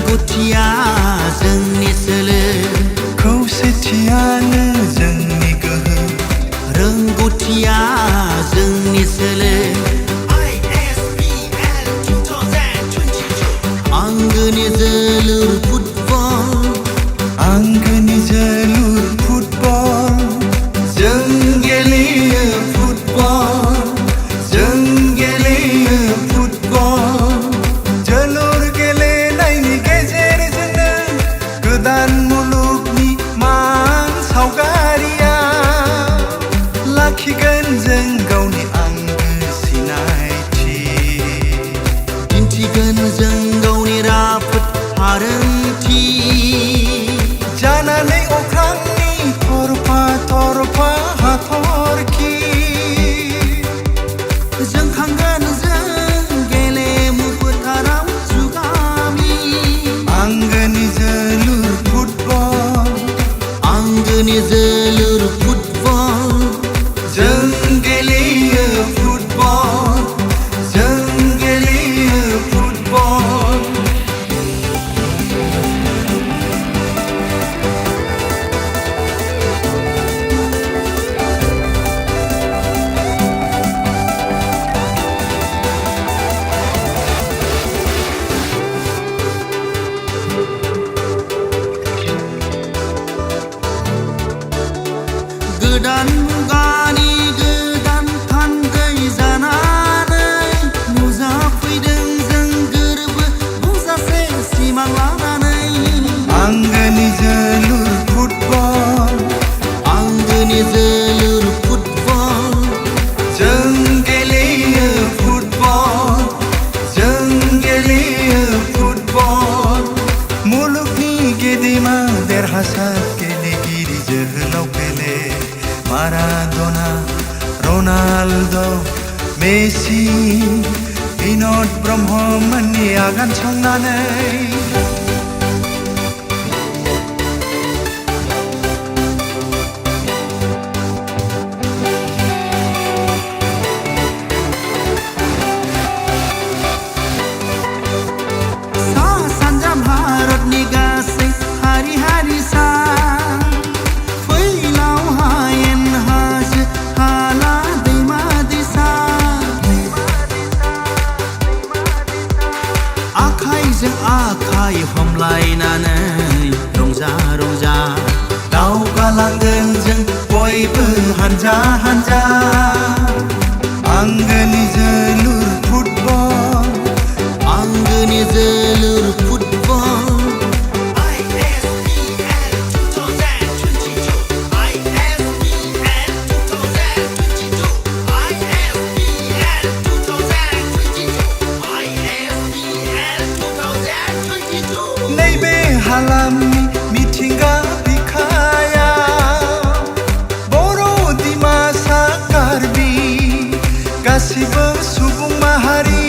रोंगौथिया जोंनि सोलो खौसेथियानो जोंनि गोहो रोंगौथिया जोंनि सोलो आंगोनि जोलुर फुटबल आंगोनि जोलुर फुटबल जों गेलेयो फुटबल जों गेलेयो फुटबल जोलुर गेलेनायनि गेजेरजोंनो गोदान मुलुगनि मान सावगारिया लाखिगोन जों गावनि आंगो सिनायथि दिन्थिगोन जों गावनि राफोद हारोंथि जानानै अख्रांनि थरफा थरफा हाथरखि जोंखांगोन जों गेलेमु फोथाराव जुगामि आंगोनि जोलुर फुटबल आंगोनि जोलुर फुटबल जों गेलेयो फुटबल जों गेलेयो फुटबल गोदान मुगानि गोदान थान्दै जानानै नुजाफैदों जों गोरबो बुंजासे सिमां लानानै आंगोनि जोलुर फुटबल आंगोनि जोलुर फुटबल जों गेलेयो फुटबल जों गेलेयो फुटबल मुलुगनि गेदेमा देरहासार गेलेगिरि जोहोलाव पेले माराड'ना रनाल्ड' मेसि बिन'द ब्रह्ममोननि आगान संनानै सा सानजा भारतनि गासै हारि हारिसा फैलाव हायेन हाजो हाला दैमा दैसा आखाइजों आखाइ हमलायनानै रंजा रंजा दावगालांगोन जों बयबो हानजा हानजा आंगोनि जोलुर फुटबल आंगोनि जोलुर फुटबल नैबे हालामनि मिथिंगा बिखाया बर' दिमासा कार्बि गासिबो सुबुं माहारि